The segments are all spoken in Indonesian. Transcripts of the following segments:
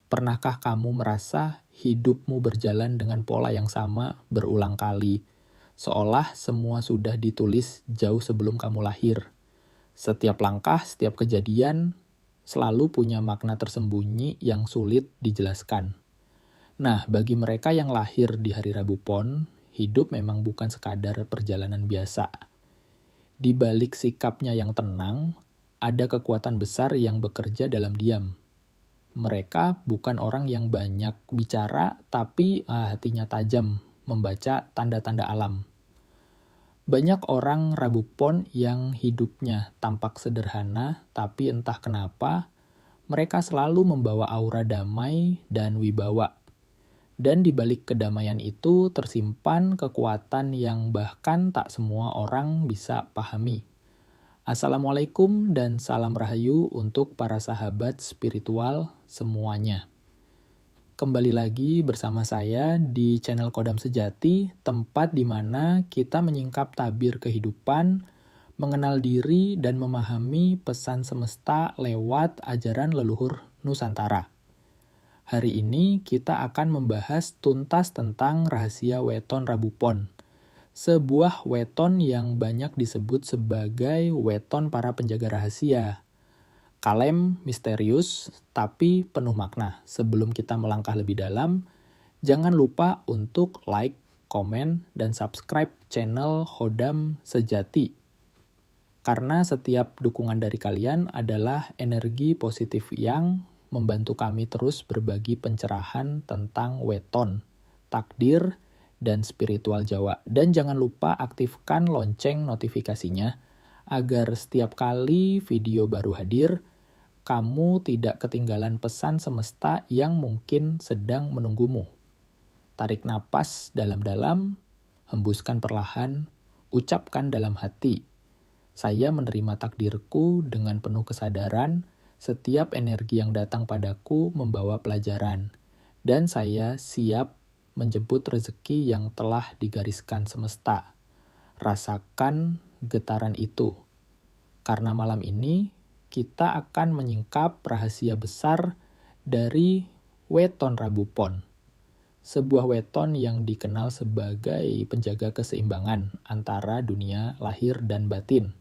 Pernahkah kamu merasa hidupmu berjalan dengan pola yang sama berulang kali, seolah semua sudah ditulis jauh sebelum kamu lahir? Setiap langkah, setiap kejadian selalu punya makna tersembunyi yang sulit dijelaskan. Nah, bagi mereka yang lahir di hari Rabu Pon, hidup memang bukan sekadar perjalanan biasa. Di balik sikapnya yang tenang, ada kekuatan besar yang bekerja dalam diam. Mereka bukan orang yang banyak bicara, tapi hatinya tajam, membaca tanda-tanda alam. Banyak orang Rabu Pon yang hidupnya tampak sederhana, tapi entah kenapa, mereka selalu membawa aura damai dan wibawa. Dan di balik kedamaian itu tersimpan kekuatan yang bahkan tak semua orang bisa pahami. Assalamualaikum dan salam rahayu untuk para sahabat spiritual semuanya. Kembali lagi bersama saya di channel Kodam Sejati, tempat di mana kita menyingkap tabir kehidupan, mengenal diri dan memahami pesan semesta lewat ajaran leluhur Nusantara. Hari ini kita akan membahas tuntas tentang rahasia weton Rabu Pon. Sebuah weton yang banyak disebut sebagai weton para penjaga rahasia. Kalem, misterius, tapi penuh makna. Sebelum kita melangkah lebih dalam, jangan lupa untuk like, komen, dan subscribe channel Kodam Sejati. Karena setiap dukungan dari kalian adalah energi positif yang membantu kami terus berbagi pencerahan tentang weton, takdir, dan spiritual Jawa. Dan jangan lupa aktifkan lonceng notifikasinya agar setiap kali video baru hadir, kamu tidak ketinggalan pesan semesta yang mungkin sedang menunggumu. Tarik napas dalam-dalam, hembuskan perlahan, ucapkan dalam hati. Saya menerima takdirku dengan penuh kesadaran, setiap energi yang datang padaku membawa pelajaran. Dan saya siap menjemput rezeki yang telah digariskan semesta. Rasakan getaran itu. Karena malam ini, kita akan menyingkap rahasia besar dari weton Rabu Pon. Sebuah weton yang dikenal sebagai penjaga keseimbangan antara dunia lahir dan batin.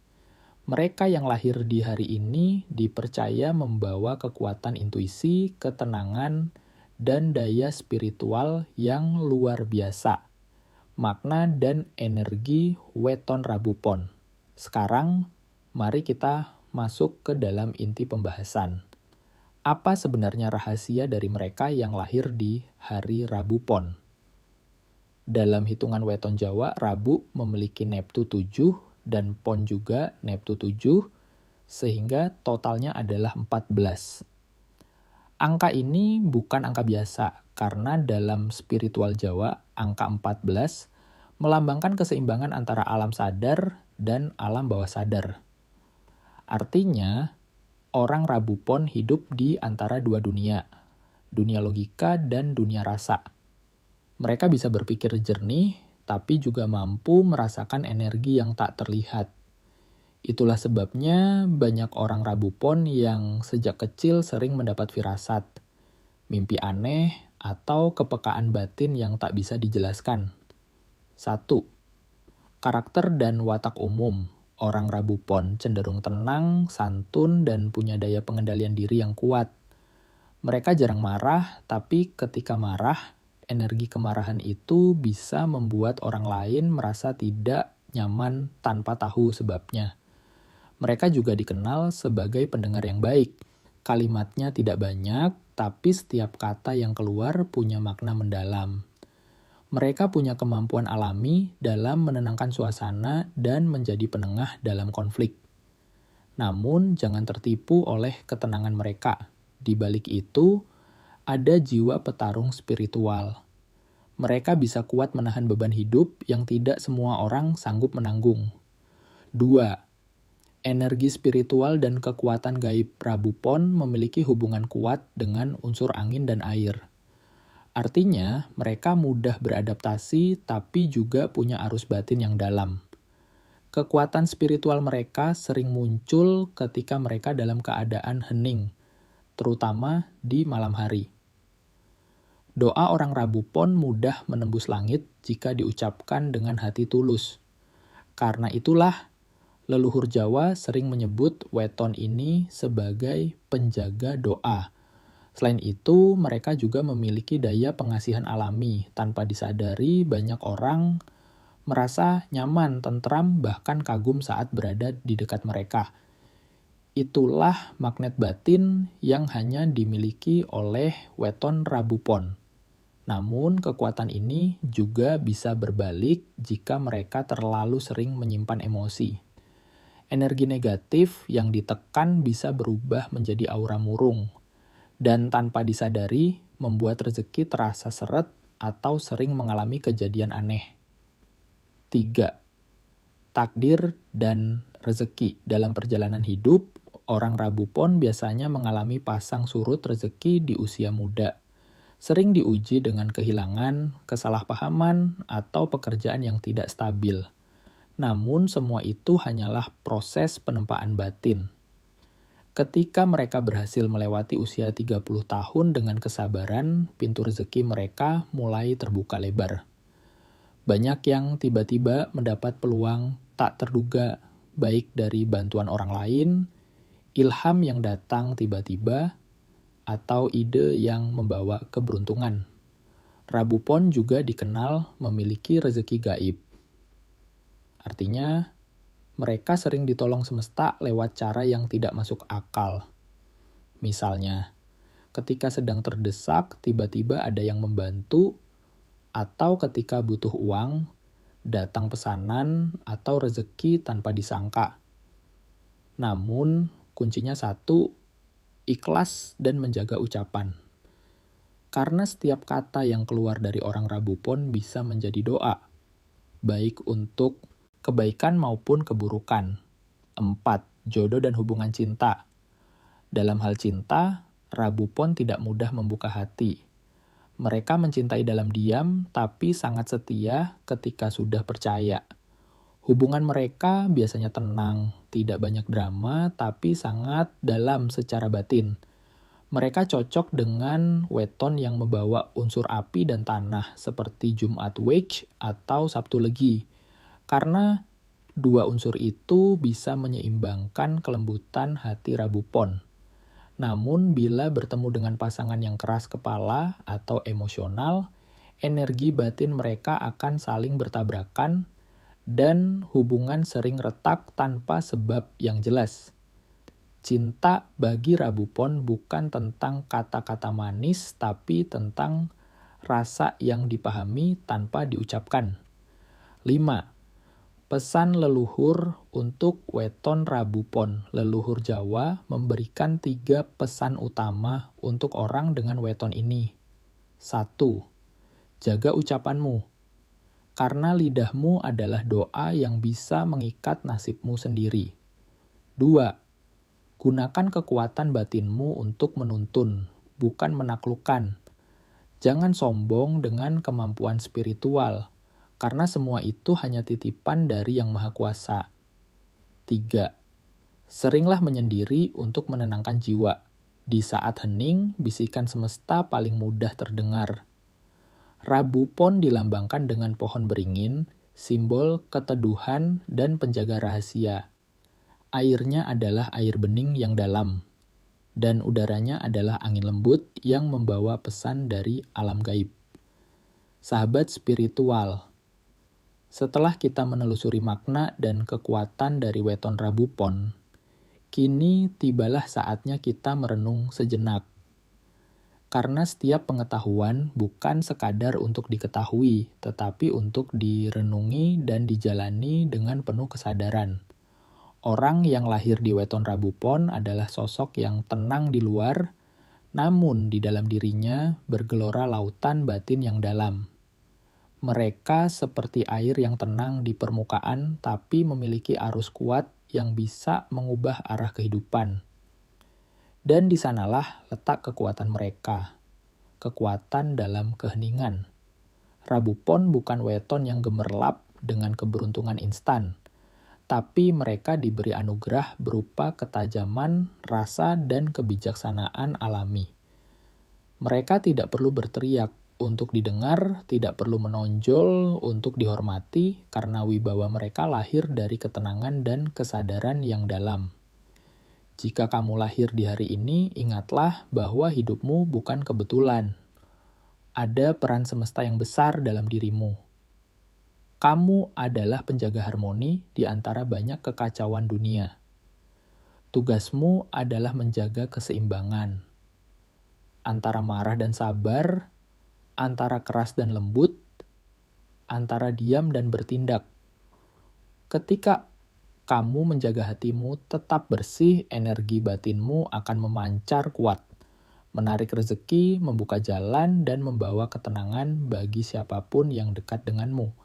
Mereka yang lahir di hari ini dipercaya membawa kekuatan intuisi, ketenangan, dan daya spiritual yang luar biasa. Makna dan energi weton Rabu Pon. Sekarang, mari kita masuk ke dalam inti pembahasan. Apa sebenarnya rahasia dari mereka yang lahir di hari Rabu Pon? Dalam hitungan weton Jawa, Rabu memiliki Neptu 7 dan Pon juga Neptu 7, sehingga totalnya adalah 14. Angka ini bukan angka biasa, karena dalam spiritual Jawa, angka 14 melambangkan keseimbangan antara alam sadar dan alam bawah sadar. Artinya, orang Rabu Pon hidup di antara dua dunia logika dan dunia rasa. Mereka bisa berpikir jernih, tapi juga mampu merasakan energi yang tak terlihat. Itulah sebabnya banyak orang Rabu Pon yang sejak kecil sering mendapat firasat, mimpi aneh, atau kepekaan batin yang tak bisa dijelaskan. 1. Karakter dan watak umum. Orang Rabu Pon cenderung tenang, santun, dan punya daya pengendalian diri yang kuat. Mereka jarang marah, tapi ketika marah, energi kemarahan itu bisa membuat orang lain merasa tidak nyaman tanpa tahu sebabnya. Mereka juga dikenal sebagai pendengar yang baik. Kalimatnya tidak banyak, tapi setiap kata yang keluar punya makna mendalam. Mereka punya kemampuan alami dalam menenangkan suasana dan menjadi penengah dalam konflik. Namun, jangan tertipu oleh ketenangan mereka. Di balik itu, ada jiwa petarung spiritual. Mereka bisa kuat menahan beban hidup yang tidak semua orang sanggup menanggung. 2. Energi spiritual dan kekuatan gaib Rabu Pon memiliki hubungan kuat dengan unsur angin dan air. Artinya, mereka mudah beradaptasi tapi juga punya arus batin yang dalam. Kekuatan spiritual mereka sering muncul ketika mereka dalam keadaan hening, terutama di malam hari. Doa orang Rabu Pon mudah menembus langit jika diucapkan dengan hati tulus. Karena itulah, leluhur Jawa sering menyebut weton ini sebagai penjaga doa. Selain itu, mereka juga memiliki daya pengasihan alami. Tanpa disadari, banyak orang merasa nyaman, tentram, bahkan kagum saat berada di dekat mereka. Itulah magnet batin yang hanya dimiliki oleh weton Rabu Pon. Namun, kekuatan ini juga bisa berbalik jika mereka terlalu sering menyimpan emosi. Energi negatif yang ditekan bisa berubah menjadi aura murung, dan tanpa disadari membuat rezeki terasa seret atau sering mengalami kejadian aneh. 3. Takdir dan rezeki. Dalam perjalanan hidup, orang Rabu Pon biasanya mengalami pasang surut rezeki di usia muda. Sering diuji dengan kehilangan, kesalahpahaman, atau pekerjaan yang tidak stabil. Namun semua itu hanyalah proses penempaan batin. Ketika mereka berhasil melewati usia 30 tahun dengan kesabaran, pintu rezeki mereka mulai terbuka lebar. Banyak yang tiba-tiba mendapat peluang tak terduga, baik dari bantuan orang lain, ilham yang datang tiba-tiba, atau ide yang membawa keberuntungan. Rabu Pon juga dikenal memiliki rezeki gaib. Artinya, mereka sering ditolong semesta lewat cara yang tidak masuk akal. Misalnya, ketika sedang terdesak, tiba-tiba ada yang membantu, atau ketika butuh uang, datang pesanan atau rezeki tanpa disangka. Namun, kuncinya satu, ikhlas dan menjaga ucapan. Karena setiap kata yang keluar dari orang Rabu Pon bisa menjadi doa, baik untuk kebaikan maupun keburukan. 4. Jodoh dan hubungan cinta. Dalam hal cinta, Rabu Pon tidak mudah membuka hati. Mereka mencintai dalam diam, tapi sangat setia ketika sudah percaya. Hubungan mereka biasanya tenang, tidak banyak drama, tapi sangat dalam secara batin. Mereka cocok dengan weton yang membawa unsur api dan tanah, seperti Jumat Wage atau Sabtu Legi. Karena dua unsur itu bisa menyeimbangkan kelembutan hati Rabu Pon. Namun, bila bertemu dengan pasangan yang keras kepala atau emosional, energi batin mereka akan saling bertabrakan dan hubungan sering retak tanpa sebab yang jelas. Cinta bagi Rabu Pon bukan tentang kata-kata manis, tapi tentang rasa yang dipahami tanpa diucapkan. 5. Pesan leluhur untuk weton Rabu Pon. Leluhur Jawa memberikan 3 pesan utama untuk orang dengan weton ini. 1. Jaga ucapanmu. Karena lidahmu adalah doa yang bisa mengikat nasibmu sendiri. 2. Gunakan kekuatan batinmu untuk menuntun, bukan menaklukkan. Jangan sombong dengan kemampuan spiritual, karena semua itu hanya titipan dari Yang Maha Kuasa. 3. Seringlah menyendiri untuk menenangkan jiwa. Di saat hening, bisikan semesta paling mudah terdengar. Rabu Pon dilambangkan dengan pohon beringin, simbol keteduhan dan penjaga rahasia. Airnya adalah air bening yang dalam, dan udaranya adalah angin lembut yang membawa pesan dari alam gaib. Sahabat spiritual, setelah kita menelusuri makna dan kekuatan dari weton Rabu Pon, kini tibalah saatnya kita merenung sejenak. Karena setiap pengetahuan bukan sekadar untuk diketahui, tetapi untuk direnungi dan dijalani dengan penuh kesadaran. Orang yang lahir di weton Rabu Pon adalah sosok yang tenang di luar, namun di dalam dirinya bergelora lautan batin yang dalam. Mereka seperti air yang tenang di permukaan, tapi memiliki arus kuat yang bisa mengubah arah kehidupan. Dan di sanalah letak kekuatan mereka, kekuatan dalam keheningan. Rabu Pon bukan weton yang gemerlap dengan keberuntungan instan, tapi mereka diberi anugerah berupa ketajaman, rasa, dan kebijaksanaan alami. Mereka tidak perlu berteriak, untuk didengar, tidak perlu menonjol untuk dihormati karena wibawa mereka lahir dari ketenangan dan kesadaran yang dalam. Jika kamu lahir di hari ini, ingatlah bahwa hidupmu bukan kebetulan. Ada peran semesta yang besar dalam dirimu. Kamu adalah penjaga harmoni di antara banyak kekacauan dunia. Tugasmu adalah menjaga keseimbangan antara marah dan sabar, antara keras dan lembut, antara diam dan bertindak. Ketika kamu menjaga hatimu tetap bersih, energi batinmu akan memancar kuat, menarik rezeki, membuka jalan, dan membawa ketenangan bagi siapapun yang dekat denganmu.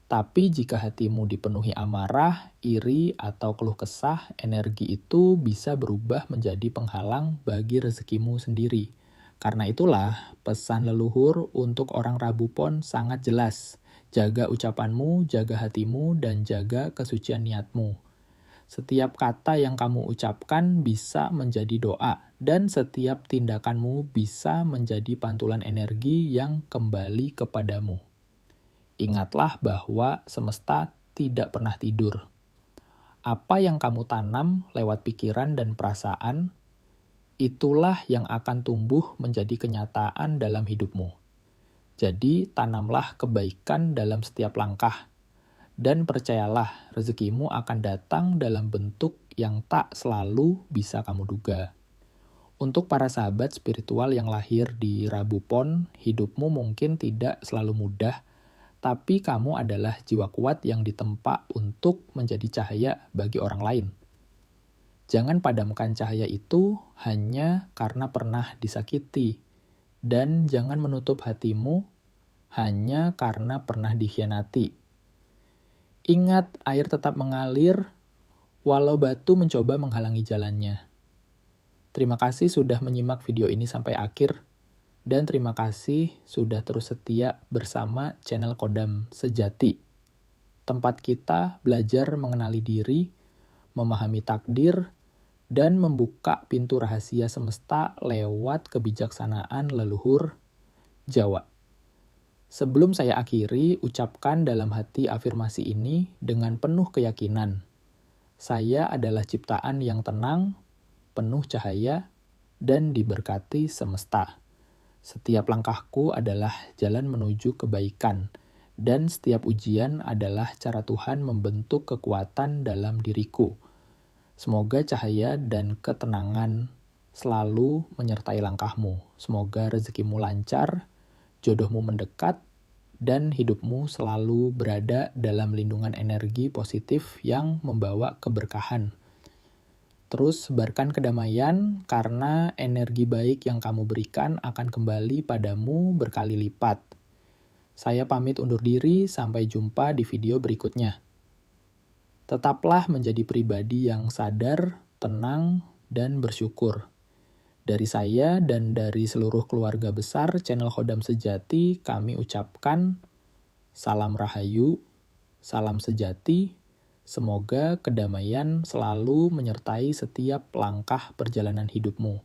Tapi jika hatimu dipenuhi amarah, iri, atau keluh kesah, energi itu bisa berubah menjadi penghalang bagi rezekimu sendiri. Karena itulah, pesan leluhur untuk orang Rabu Pon sangat jelas. Jaga ucapanmu, jaga hatimu, dan jaga kesucian niatmu. Setiap kata yang kamu ucapkan bisa menjadi doa, dan setiap tindakanmu bisa menjadi pantulan energi yang kembali kepadamu. Ingatlah bahwa semesta tidak pernah tidur. Apa yang kamu tanam lewat pikiran dan perasaan, itulah yang akan tumbuh menjadi kenyataan dalam hidupmu. Jadi, tanamlah kebaikan dalam setiap langkah. Dan percayalah, rezekimu akan datang dalam bentuk yang tak selalu bisa kamu duga. Untuk para sahabat spiritual yang lahir di Rabu Pon, hidupmu mungkin tidak selalu mudah, tapi kamu adalah jiwa kuat yang ditempa untuk menjadi cahaya bagi orang lain. Jangan padamkan cahaya itu hanya karena pernah disakiti. Dan jangan menutup hatimu hanya karena pernah dikhianati. Ingat, air tetap mengalir walau batu mencoba menghalangi jalannya. Terima kasih sudah menyimak video ini sampai akhir. Dan terima kasih sudah terus setia bersama channel Kodam Sejati. Tempat kita belajar mengenali diri, memahami takdir, dan membuka pintu rahasia semesta lewat kebijaksanaan leluhur Jawa. Sebelum saya akhiri, ucapkan dalam hati afirmasi ini dengan penuh keyakinan. Saya adalah ciptaan yang tenang, penuh cahaya, dan diberkati semesta. Setiap langkahku adalah jalan menuju kebaikan, dan setiap ujian adalah cara Tuhan membentuk kekuatan dalam diriku. Semoga cahaya dan ketenangan selalu menyertai langkahmu. Semoga rezekimu lancar, jodohmu mendekat, dan hidupmu selalu berada dalam lindungan energi positif yang membawa keberkahan. Terus sebarkan kedamaian karena energi baik yang kamu berikan akan kembali padamu berkali lipat. Saya pamit undur diri, sampai jumpa di video berikutnya. Tetaplah menjadi pribadi yang sadar, tenang, dan bersyukur. Dari saya dan dari seluruh keluarga besar channel Kodam Sejati, kami ucapkan salam rahayu, salam sejati, semoga kedamaian selalu menyertai setiap langkah perjalanan hidupmu.